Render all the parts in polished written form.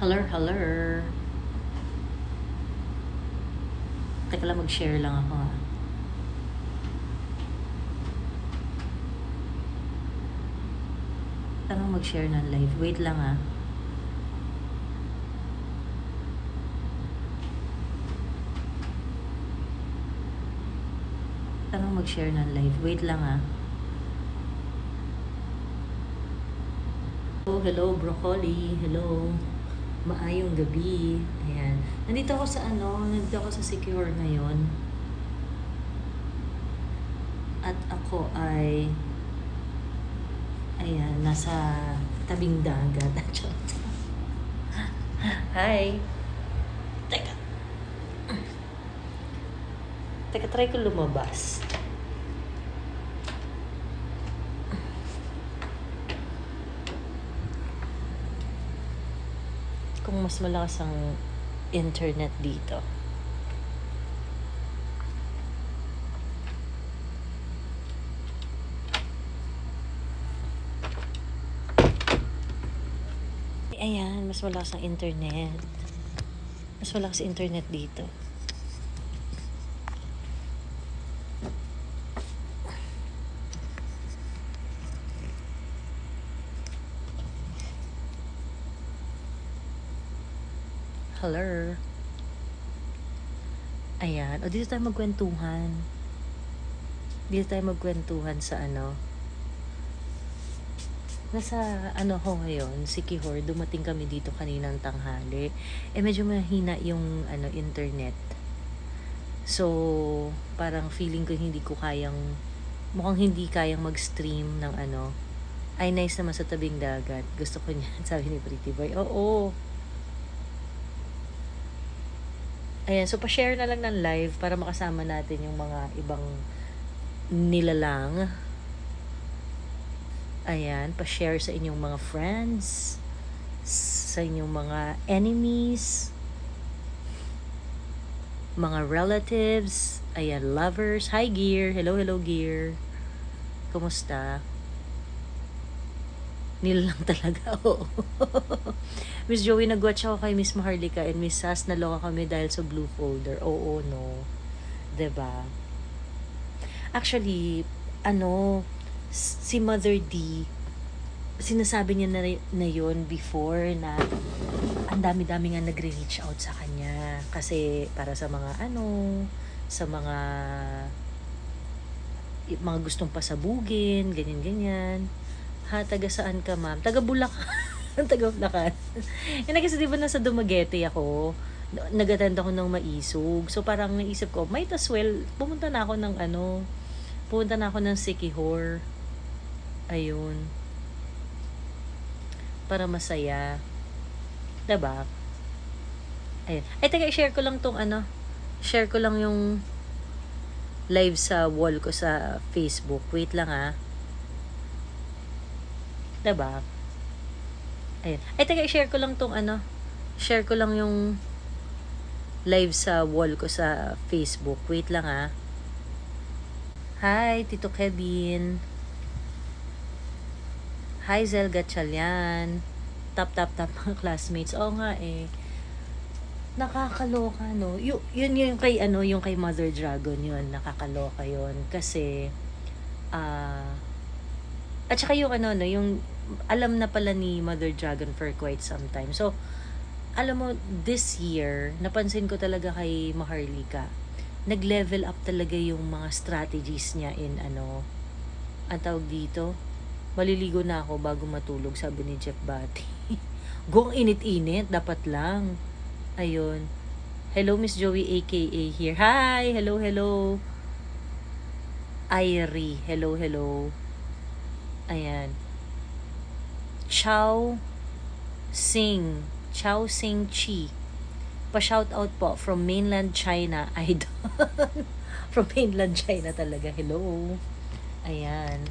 Hello, hello. Teka lang, mag-share lang ako ha. Tanong mag-share ng live. Wait lang ha. Tanong mag-share ng live. Wait lang ha. Oh, hello, broccoli. Hello. Maayong gabi. Ayan. Nandito ako sa Secure ngayon. At ako ay ayan, nasa tabing dagat. Hi. Teka. Teka, try ko lumabas. Kung mas malakas ang internet dito. Ayan, mas malakas ang internet. Mas malakas ang internet dito. Hello. Ayan. O, dito tayo magkwentuhan. Dito tayo magkwentuhan sa Nasa ko ngayon, Sikihor. Dumating kami dito kaninang tanghali. Medyo mahina yung internet. So, parang feeling ko mukhang hindi kayang mag-stream ng Ay, nice naman sa tabing dagat. Gusto ko niyan, sabi ni Pretty Boy. Oo. Ayan, so pa-share na lang ng live para makasama natin yung mga ibang nilalang. Ayan, pa-share sa inyong mga friends, sa inyong mga enemies, mga relatives, ayan, lovers. Hi, Gear. Hello, hello, Gear. Kumusta? Nilalang talaga, oo. Miss Joey, nag-watch ako kay Miss Maharlika and Miss Sass, naloka kami dahil sa blue folder. Oo, no. 'Di ba? Actually, si Mother D, sinasabi niya na yun before na ang dami-dami nga nagre-reach out sa kanya. Kasi para sa mga sa mga gustong pasabugin, ganyan-ganyan. Ha, taga saan ka, ma'am? Taga Bulacan. Taga Bulacan. Kasi di ba nasa Dumaguete ako, nag-attend ako ng Maisog. So parang naisip ko, might as well, pumunta na ako ng Sikihor. Ayun. Para masaya. Diba? Ayun. Ay, taga, share ko lang share ko lang yung live sa wall ko sa Facebook. Wait lang ha. Diba? Ayun. Ay, taga, share ko lang share ko lang yung live sa wall ko sa Facebook. Wait lang ha. Hi, Tito Kevin. Hi, Zel Gatchalian. Tap mga classmates. Oo nga nakakaloka, no? Yun yung kay Mother Dragon yun. Nakakaloka yun. Kasi, at saka yung yung alam na pala ni Mother Dragon for quite some time. So, alam mo, this year, napansin ko talaga kay Maharlika, nag-level up talaga yung mga strategies niya in ang tawag dito, maliligo na ako bago matulog, sabi ni Jeff Bati. Gong init-init, dapat lang. Ayun. Hello, Miss Joey aka here. Hi! Hello, hello. Irie. Hello, hello. Ayan. Chao Sing Chi. Pa-shoutout po from mainland China. Idol. From mainland China talaga. Hello. Ayan.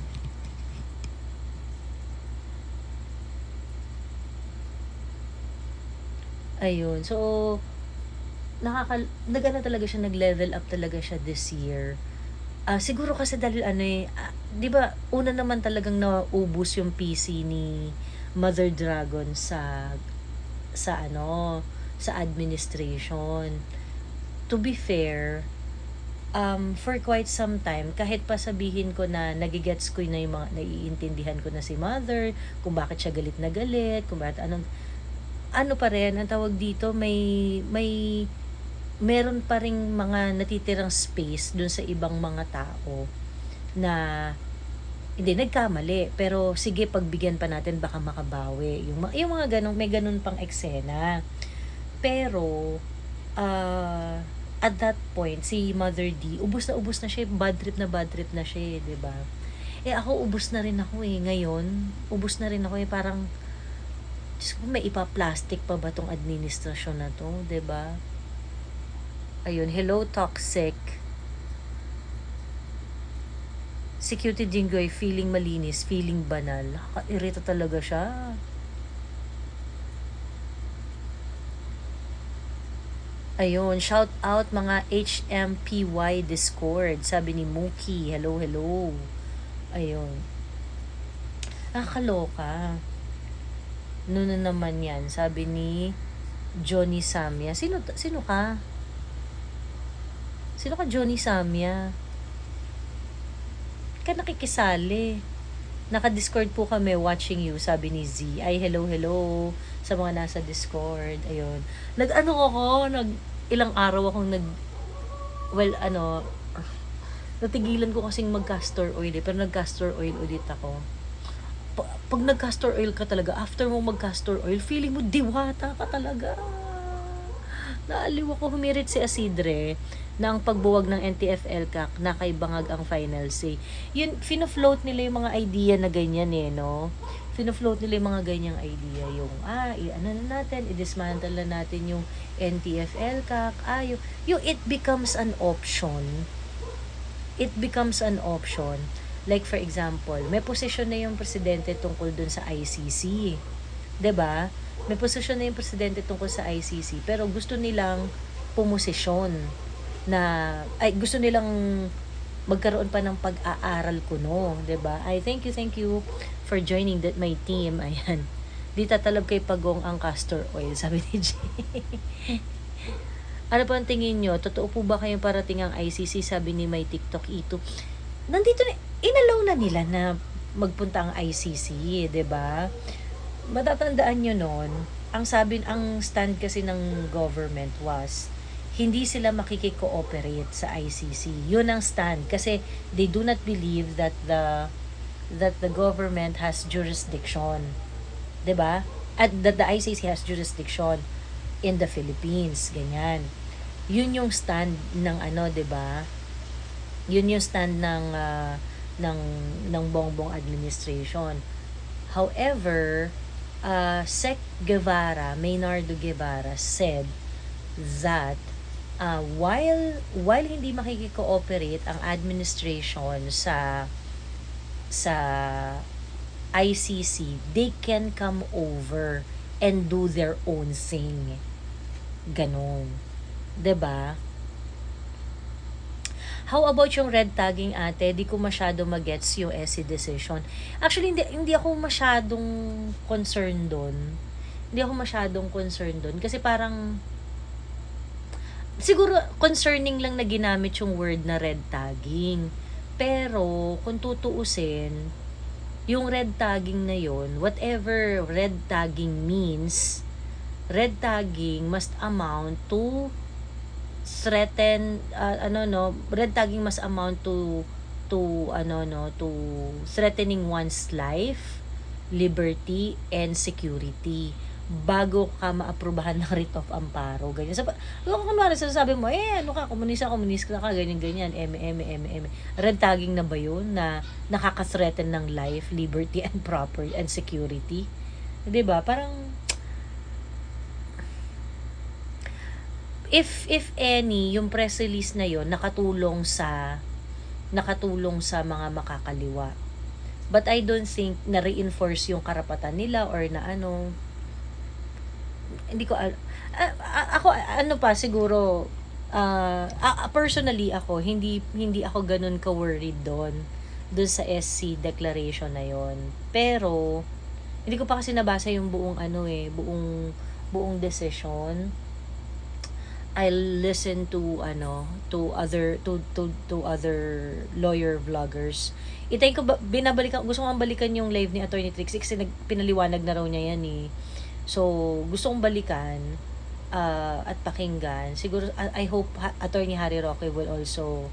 Ayun. So, talaga siya, nag-level up talaga siya this year. Siguro kasi dahil 'di ba, una naman talagang naubos yung PC ni Mother Dragon sa sa ano, sa administration. To be fair, for quite some time, kahit pa sabihin ko na nagigets ko na yung mga, naiintindihan ko na si mother, kung bakit siya galit na galit, kung bakit anong, ano pa rin, ang tawag dito, meron pa ring mga natitirang space dun sa ibang mga tao na hindi nagkamali, pero sige pagbigyan pa natin baka makabawi. Yung mga ganong, may ganun pang eksena. Pero at that point si Mother D, ubos na siya, bad trip na siya, 'di ba? Ako ubos na rin ako ngayon. Ubos na rin ako parang Diyos ko, may ipa-plastic pa ba tong administrasyon na to, 'di ba? Ayun, hello toxic. Si Cutie Jinggoy, feeling malinis, feeling banal. Nakaka-irita talaga siya. Ayun, shout out mga HMPY Discord. Sabi ni Mookie, hello, hello. Ayun. Nakakaloka. Nuno naman yan. Sabi ni Johnny Samia. Sino ka? Sino ka, Johnny Samia? Ka nakikisali. Naka-Discord po kami, watching you, sabi ni Z. Ay, hello, hello sa mga nasa Discord. Ayun. Ilang araw akong natigilan ko kasing mag-castor oil pero nag-castor oil ulit ako. Pag nag-castor oil ka talaga, after mo mag-castor oil, feeling mo diwata ka talaga. Naaliw ako, humirit si Asidre na ang pagbuwag ng NTF-ELCAC na kay Bangag ang final say. Yun, fina-float nila yung mga idea na ganyan no? Fina-float nila yung mga ganyang idea. Yung, i-dismantle na natin yung NTF-ELCAC. Yung it becomes an option. It becomes an option. Like for example, may posisyon na yung presidente tungkol dun sa ICC. 'Di ba? May posisyon na yung presidente tungkol sa ICC, pero gusto nilang pumosisyon gusto nilang magkaroon pa ng pag-aaral kuno, 'di ba? Thank you for joining my team. Ayan. Di tatalab kay Pagong ang castor oil, sabi ni J. Ano po ang tingin nyo? Totoo po ba kayong parating ang ICC? Sabi ni may TikTok ito. Nandito na, inalaw na nila na magpunta ang ICC, 'di ba? Matatandaan nyo noon, ang stand kasi ng government was hindi sila makiki-cooperate sa ICC. Yun ang stand kasi they do not believe that the government has jurisdiction. 'Di ba? At that the ICC has jurisdiction in the Philippines, ganyan. Yun yung stand ng 'di ba? Yun yung stand ng Bongbong administration. However, Maynardo Guevara said that while hindi makiki-cooperate ang administration sa ICC, they can come over and do their own thing. Ganon. 'Di ba? How about yung red tagging, ate? Di ko masyado magets yung SC decision. Actually, hindi ako masyadong concerned doon. Kasi parang, siguro concerning lang na ginamit yung word na red tagging. Pero, kung tutuusin, yung red tagging na yun, whatever red tagging means, red tagging must amount to red tagging must amount to threatening one's life, liberty, and security bago ka maaprubahan ng writ of amparo. Ganyan. Kung kunwari sasabi mo, komunista ka, ganyan, red tagging na ba yun na nakaka-threaten ng life, liberty, and property, and security? Diba? Parang, if any, yung press release na yon nakatulong sa mga makakaliwa. But I don't think na reinforce yung karapatan nila or na hindi ko ako siguro personally ako hindi ako ganun ka-worried doon sa SC declaration na yon. Pero hindi ko pa kasi nabasa yung buong buong desisyon. I'll listen to other lawyer vloggers. Itay ko binabalikan, gusto kong balikan yung live ni Attorney Trixie kasi pinaliwanag na raw niya yan eh. So, gusto kong balikan at pakinggan. Siguro I hope Attorney Harry Roque will also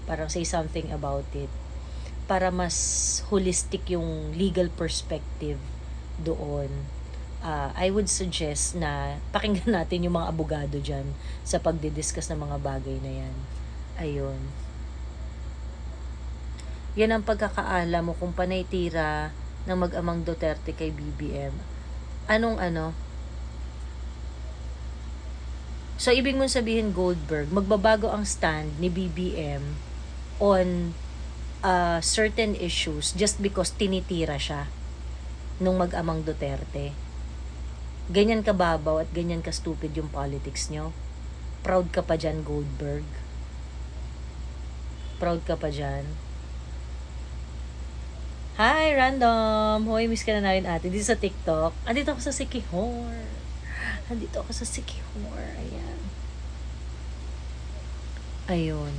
parang say something about it para mas holistic yung legal perspective doon. I would suggest na pakinggan natin yung mga abogado dyan sa pagdidiscuss ng mga bagay na yan. Ayun. Yan ang pagkakaalam mo kung panay tira ng mag-amang Duterte kay BBM. So, ibig mong sabihin, Goldberg, magbabago ang stand ni BBM on certain issues just because tinitira siya nung mag-amang Duterte. Ganyan ka babaw at ganyan ka stupid yung politics nyo. Proud ka pa dyan, Goldberg. Proud ka pa dyan. Hi, random! Hoy, miss ka na rin ate. Dito sa TikTok. Andito ako sa Sikihor. Ayan. Ayun.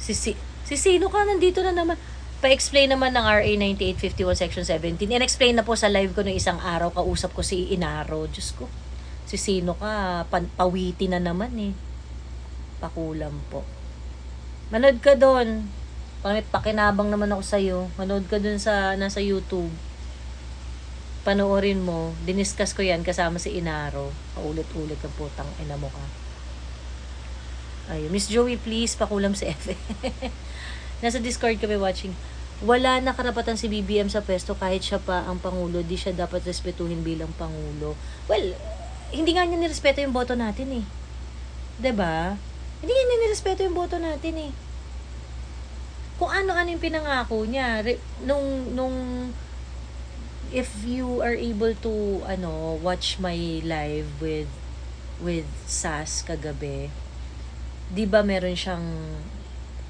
Si sino ka? Nandito na naman. Pa-explain naman ng RA 9851 Section 17. In-explain na po sa live ko noong isang araw. Kausap ko si Inaro. Diyos ko. Si sino ka? Pawiti na naman eh. Pakulam po. Manood ka doon. Pakinabang naman ako sa'yo. Manood ka doon nasa YouTube. Panoorin mo. Diniscuss ko yan kasama si Inaro. Paulit-ulit ang putang ina mo ka. Ayun. Miss Joey, please, pakulam si F. Nasa Discord kami watching. Wala na karapatan si BBM sa pwesto kahit siya pa ang Pangulo. Di siya dapat respetuhin bilang Pangulo. Well, hindi nga niya nirespeto yung boto natin eh. 'Di ba? Hindi niya nirespeto yung boto natin eh. Kung ano-ano yung pinangako niya. If you are able to watch my live with SAS kagabi, 'di ba meron siyang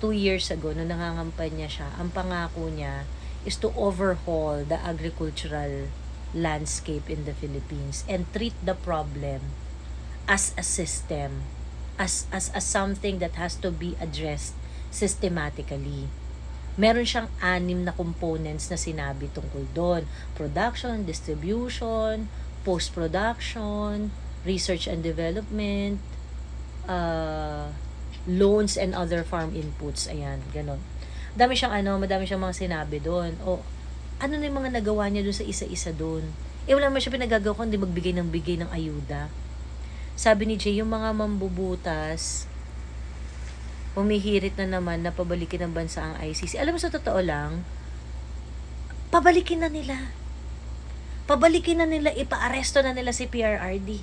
2 years ago, nung nangangampanya siya, ang pangako niya is to overhaul the agricultural landscape in the Philippines and treat the problem as a system, as something that has to be addressed systematically. Meron siyang 6 na components na sinabi tungkol doon. Production, distribution, post-production, research and development, loans and other farm inputs. Ayan, ganon. Madami siyang mga sinabi doon. O, ano na yung mga nagawa niya doon sa isa-isa doon? Wala naman siya pinagagawa kundi magbigay ng ayuda. Sabi ni Jay, yung mga mambubutas, humihirit na naman na pabalikin ng bansa ang ICC. Alam mo, sa totoo lang, pabalikin na nila. Ipa-aresto na nila si PRRD.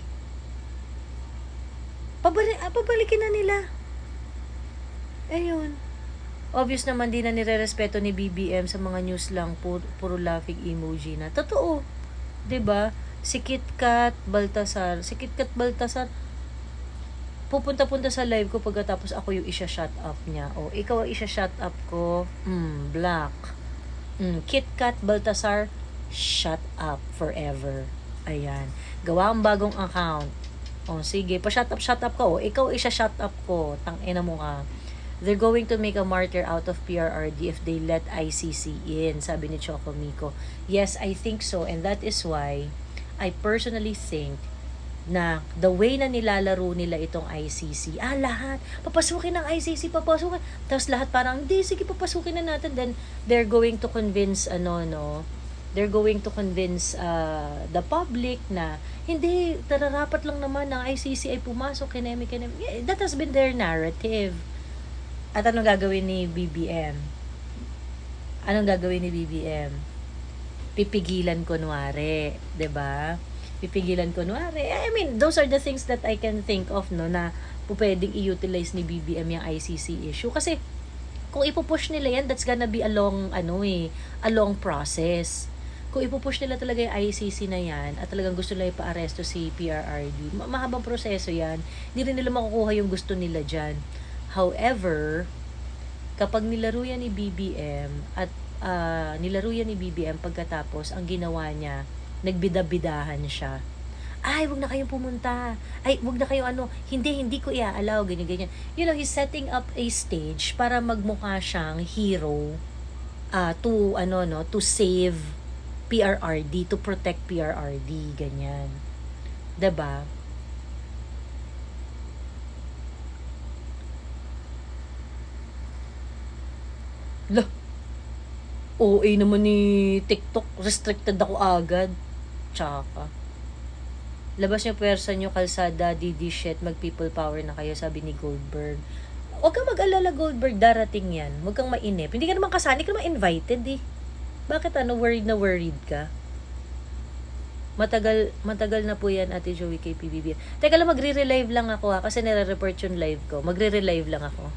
Pabalikin na nila. Ayun. Obvious naman din na nire-respeto ni BBM sa mga news lang, puro laughing emoji na. Totoo. 'Di ba? Si KitKat Baltasar, pupunta sa live ko pagkatapos ako yung isa-shut up niya. O, ikaw ang isa-shut up ko. Black. KitKat Baltasar, shut up forever. Ayan. Gawa ang bagong account. O, sige, pa-shut up ka. O, ikaw isa-shut up ko. Tangina mo ka. They're going to make a martyr out of PRRD if they let ICC in, sabi ni Choco Mico. Yes, I think so, and that is why I personally think na the way na nilalaro nila itong ICC, lahat, papasukin ng ICC, papasukin. Tapos lahat parang, hindi, sige, papasukin na natin. Then, they're going to convince, they're going to convince the public na, hindi, tararapat lang naman ng ICC ay pumasok, kinemi. Yeah, that has been their narrative. At anong gagawin ni BBM? Pipigilan kunwari, 'di ba? I mean, those are the things that I can think of na pwedeng i-utilize ni BBM yung ICC issue kasi kung ipupush nila yan, that's gonna be a long process. Kung ipupush nila talaga yung ICC na yan at talagang gusto nila ipa-aresto si PRRD, mahabang proseso yan. Hindi rin nila makukuha yung gusto nila dyan. However, kapag nilaro yan ni BBM at nilaro yan ni BBM, pagkatapos ang ginawa niya, nagbidabidahan siya. Ay, wag na kayong pumunta. Ay, wag na kayong ano, hindi ko i-allow, ganyan. You know, he's setting up a stage para magmukha siyang hero to, to save PRRD, to protect PRRD, ganyan. 'Di ba? Lah, OA naman ni TikTok, restricted ako agad. Tsaka. Labas yung pwersa nyo, kalsada, DD shit, mag people power na kayo, sabi ni Goldberg. Huwag kang mag-alala, Goldberg, darating yan. Huwag kang mainip. Hindi ka naman kasali, hindi ka naman invited eh. Bakit worried na worried ka? Matagal na po yan, Ate Joey, kay PBB. Teka lang, magre-relive lang ako ha, kasi nire-report yung live ko. Magre-relive lang ako.